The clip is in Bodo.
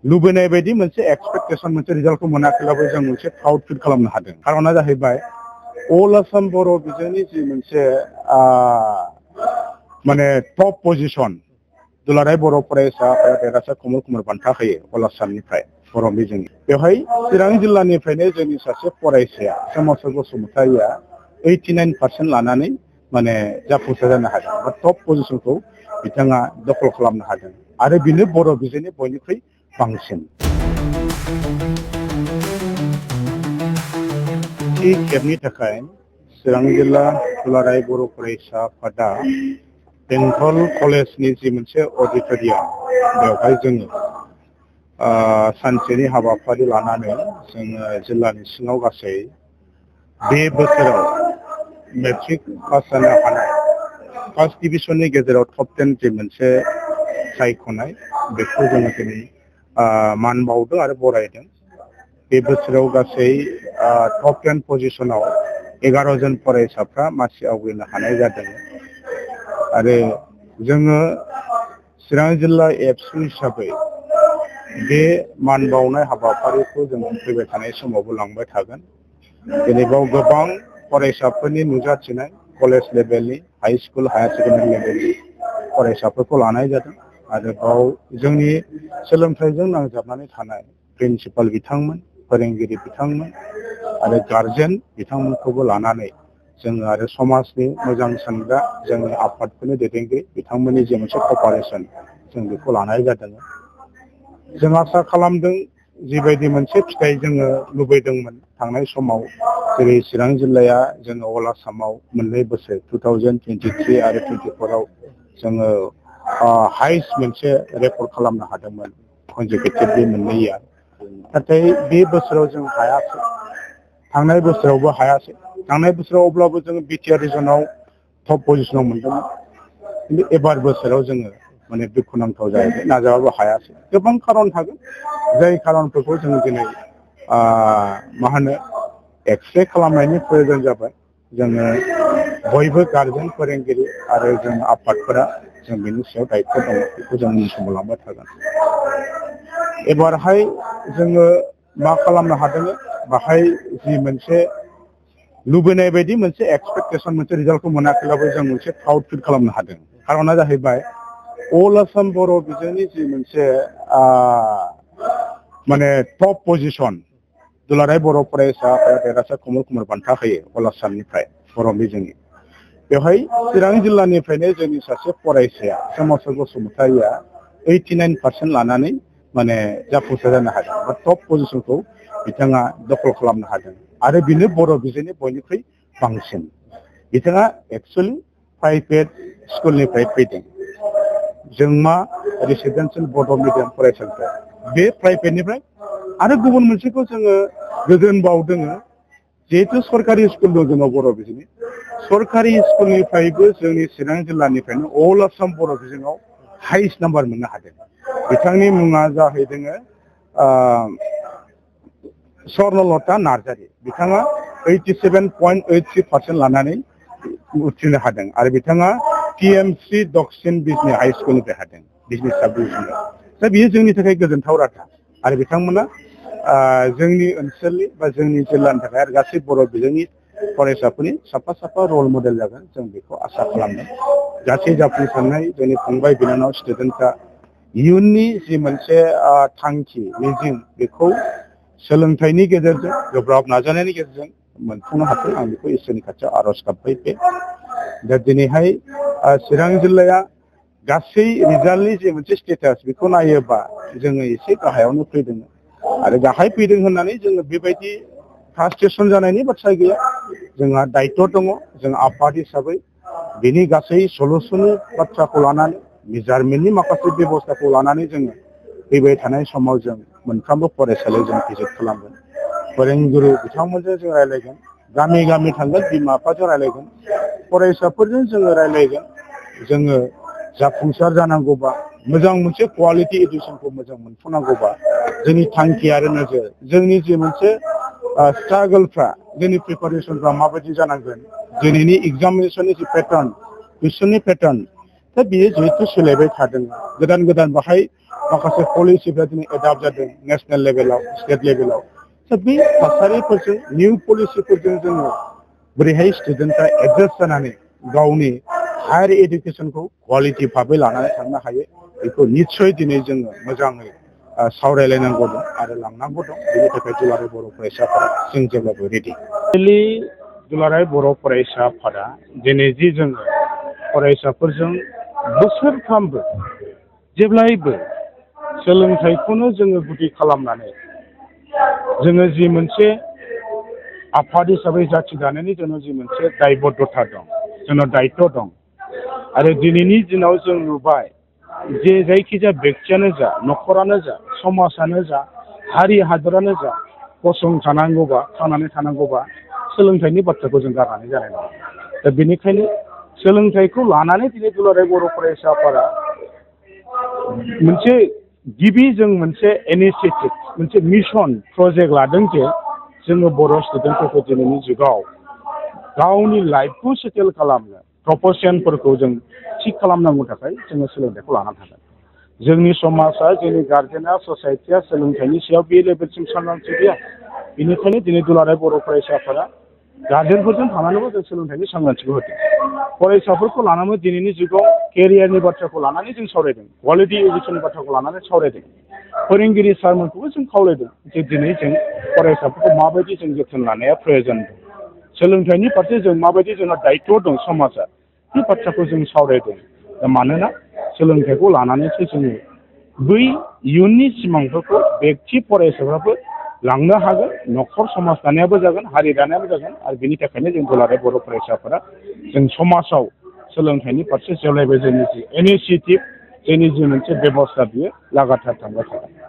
लुबैनाय बायदि मोनसे एक्सपेक्टेशन मोनसे रिजाल्टखौ मोनाखैब्लाबो जों मोनसे प्राउड फिल खालामनो हादों। खारना जाहैबाय अल आसाम बर' बिजोंनि जि मोनसे माने टप पजिशन दुलाराय बर' फरायसा आफादा देरहासार कमल कुमार बान्था होयो अल आसामनिफ्राय बर' बिजोंनि। बेवहाय चिरां जिल्लानिफ्रायनो जोंनि सासे फरायसाया सोमावसार बसुमतारिया 89% लानानै माने जाफुंसार जानो हादों बा टप पजिशनखौ बिथाङा दखल खालामनो हादों आरो बेनो बर' बिजोंनि बयनिख्रुइ बांसिन। खेबनि थाखाय चिरां जिल्ला दुलाराय बर' फरायसा आफादा बेंटल कलेजनि जि मोनसे अडिट'रियाम बेवहाय जोङो सानसेनि हाबाफारि लानानै जोङो जिल्लानि सिङाव गासै बे बोसोराव मेट्रिक पास जानो हानाय फार्स्ट डिभिजननि गेजेराव टप 10 जि मोनसे सायख'नाय बेखौ जोङो दिनै मान बावदों आरो बरायदों। बे बोसोराव गासै टप 10 पजिशनाव 11 जन फरायसाफ्रा मासि आवग्रिनो हानाय जादों आरो जोङो चिरां जिल्ला एबसु हिसाबै बे मान बावनाय हाबाफारिखौ जों फैबाय थानाय समावबो लांबाय थागोन। दिनै बाव गोबां फरायसाफोरनि नुजाथिनाय कलेज लेभेलनि हाई स्कुल हायार सेकेन्डारि लेभेलनि फरायसाफोरखौ लानाय जादों आरो बाव जोंनि सोलोंथाइजों नांजाबनानै थानाय प्रिन्सिपाल बिथांमोन फोरोंगिरि बिथांमोन आरो गार्जेन बिथांमोनखौबो लानानै जोङो आरो समाजनि मोजां सानग्रा जोंनि आफादफोरनि दैदेनगिरि बिथांमोननि जे मोनसे कपारेसन जों बेखौ लानाय जादों। जों आसा खालामदों जिबायदि मोनसे फिथाइ जोङो लुबैदोंमोन थांनाय समाव जेरै चिरां जिल्लाया जोङो अल आसामाव मोननै बोसोर 2023 आरो 24आव जोङो हाइस्ट मोनसे रेकर्ड खालामनो हादोंमोन कनजिकिउटिभलि मोननै इयार। नाथाय बे बोसोराव जों हायाखै, थांनाय बोसोरावबो हायासै। थांनाय बोसोराव अब्लाबो जोङो बिटिआर रिजनाव टप पजिशनाव मोनदोंमोन। खिन्थु एबार बोसोराव जोङो माने दुखुनांथाव जाहैबाय नाजाबाबो हायासै। गोबां खारन थागोन जाय खारनफोरखौ जों दिनै एक्सप्लेन खालामनायनि प्रयोजन जाबाय। जोङो बयबो गारजेन फोरोंगिरि आरो जों आफादफोरा जों बेनि सायाव दायथ' दङ बेखौ जों उननि समाव लांबाय थागोन। एबारहाय जोङो मा खालामनो हादों बाहाय जि मोनसे लुबैनाय बायदि मोनसे एक्सपेक्टेशन मोनसे रिजाल्टखौ मोनाखैब्लाबो जों मोनसे प्राउड फिल खालामनो हादों। खारना जाहैबाय अल आसाम बर' बिजोंनि जि मोनसे माने टप पजिशन दुलाराय बर' फरायसा आफादा देरहासार कमल कुमार बान्था होयो अल आसामनिफ्राय बर' बिजोंनि। बेवहाय चिरां जिल्लानिफ्रायनो जोंनि सासे फरायसाया सोमावसार बसुमतारिया 89% लानानै माने जाफुंसार जानो हादों बा टप पजिशनखौ बिथाङा दखल खालामनो हादों आरो बेनो बर' बिजोंनि बयनिख्रुइ बांसिन। बिथाङा एक्सुवेलि प्राइभेट स्कुलनिफ्राय फैदों, जोंमा रेसिडेन्सियेल बड' मिडियाम फरायसालिनिफ्राय, बे प्राइभेटनिफ्राय आरो गुबुन मोनसेखौ जोङो गोजोन बावदों जिहेतु सरकारि स्कुल दं जोंनाव बर' बिजोंनि, सरकारि स्कुलनिफ्रायबो जोंनि चिरां जिल्लानिफ्रायनो अल आसाम बर' बिजोङाव हाइस्ट नाम्बार मोननो हादों। बिथांनि मुङा जाहैदों स्वर्नलता नार्जारि। बिथाङा 87.83% लानानै उथ्रिनो हादों आरो बिथाङा TMC दक्षिण बिजनि हाई स्कुलनिफ्राय हादों बिजनि साब डिभिजनाव। दा बेयो जोंनि थाखाय गोजोनथाव रादाब आरो बिथांमोना जोंनि ओनसोलनि बा जोंनि जिल्लानि थाखाय आरो गासै बर' बिजोंनि फरायसाफोरनि साफा साफा रल मडेल जागोन जों बेखौ आसा खालामदों। गासै जाफुंसारनाय जोंनि फंबाय बिनानाव स्टुडेन्टफ्रा इयुननि जि मोनसे थांखि मिजिं बेखौ सोलोंथाइनि गेजेरजों गोब्राब नाजानायनि गेजेरजों मोनफुंनो हाथों आं बेखौ इसोरनि खाथियाव आर'ज गाबबाय। दा दिनैहाय चिरां जिल्लाया गासै रिजाल्टनि जे मोनसे स्टेटास बेखौ नायोबा जोङो एसे गाहायावनो फैदों आरो गाहाय फैदों होननानै जोङो बेबायदि फ्रास्ट्रेसन जानायनि बाथ्रा गैया। जोंहा दायथ' दङ, जों आफाद हिसाबै बेनि गासै सलुसननि बाथ्राखौ लानानै मेजारमेन्टनि माखासे बेब'स्थाखौ लानानै जोङो फैबाय थानाय समाव जों मोनफ्रोमबो फरायसालियाव जों भिजिट खालामगोन, फोरोंगुरु बिथांमोनजों जों रायज्लायगोन, गामि गामि थांगोन, बिमा बिफाजों रायज्लायगोन, फरायसाफोरजों जोङो रायज्लायगोन। जोङो जाफुंसार जानांगौबा मोजां मोनसे कुवालिटि इडुकेसनखौ मोजां मोनफुंनांगौबा जोंनि थांखि आरो नोजोर जोंनि जि मोनसे स्ट्रागोलफ्रा जोंनि प्रिपारेसनफ्रा माबायदि जानांगोन, दिनैनि एग्जामिनेसननि जि पेटार्न कुइसननि पेटार्न दा बेयो जिहेतु सोलायबाय थादों गोदान गोदान बाहाय माखासे पलिसिफ्रा दिनै एडाप्ट जादों नेसनेल लेभेलाव स्टेट लेभेलाव दा बे थासारिफोरजों निउ पलिसिफोरजों जोङो बोरैहाय स्टुडेन्टफ्रा एडजास्ट जानानै गावनि हायार एडुकेसनखौ क्वालिटि भाबै लानानै थांनो हायो बेखौ निस्सय दिनै जोङो मोजाङै सावरायलायनांगौ दं आरो लांनांगौ दं बेनि थाखाय दुलाराय बर' फरायसाफोरा जों जेब्लाबो रेडि दुलाराय बर' फरायसा आफादा दिनै जि जोङो फरायसाफोरजों बोसोरफ्रामबो जेब्लायबो सोलोंथाइखौनो जोङो गुदि खालामनानै जोङो जि मोनसे आफाद हिसाबै जाथि दानायनि जोंनाव जि मोनसे दायबद्धता दं जोंनाव दायित्व दं आरो दिनैनि दिनाव जों नुबाय जे जायखिजाया बेक्तियानो जा न'खरानो जा समाजानो जा हारि हादरानो जा गसंथानांगौबा थांनानै थानांगौबा सोलोंथाइनि बाथ्राखौ जों गारनानै जानाय नङा दा बेनिखायनो सोलोंथाइखौ लानानै दिनै दुलाराय बर' फरायसा आफादा मोनसे गिबि जों मोनसे इनिसियेटिभ मोनसे मिशन प्रजेक्ट लादों जे जोङो बर' स्टुडेन्टफोरखौ दिनैनि जुगाव गावनि लाइफखौ सेटेल खालामनो प्रफेसनफोरखौ जों थिग खालामनांगौ थाखाय जोङो सोलोंथाइखौ लानानै थागोन जोंनि समाजा जोंनि गार्जेना ससाइटिया सोलोंथाइनि सायाव बे लेभेलसिम सांग्रांथि गैया बेनिखायनो दिनै दुलाराय बर' फरायसा आफादा गार्जेनफोरजों थानानैबो जों सोलोंथाइनि सांग्रांथिखौ होदों फरायसाफोरखौ लानानै दिनैनि जुगाव केरियारनि बाथ्राखौ लानानै जों सावरायदों क्वालिटि इडुकेसननि बाथ्राखौ लानानै सावरायदों फोरोंगिरि सारमोनखौबो जों खावलायदों जे दिनै जों फरायसाफोरखौ माबायदि जों जोथोन लानाया प्रयजन दं सोलोंथाइनि फारसे जों माबायदि जोंहा दायित्व दं समाजा बे बाथ्राखौ जों सावरायदों दा मानोना सोलोंथाइखौ लानानैसो जोङो बै इयुननि सिमांफोरखौ बेक्ति फरायसाफ्राबो लांनो हागोन न'खर समाज दानायाबो जागोन हारि दानायाबो जागोन आरो बेनि थाखायनो जों दुलाराय बर' फरायसाफोरा जों समाजाव सोलोंथाइनि फारसे जेब्लायबो जोंनि जि इनिसियेटिभ जोंनि जि मोनसे बेबस्था बियो लागातार थांबाय थागोन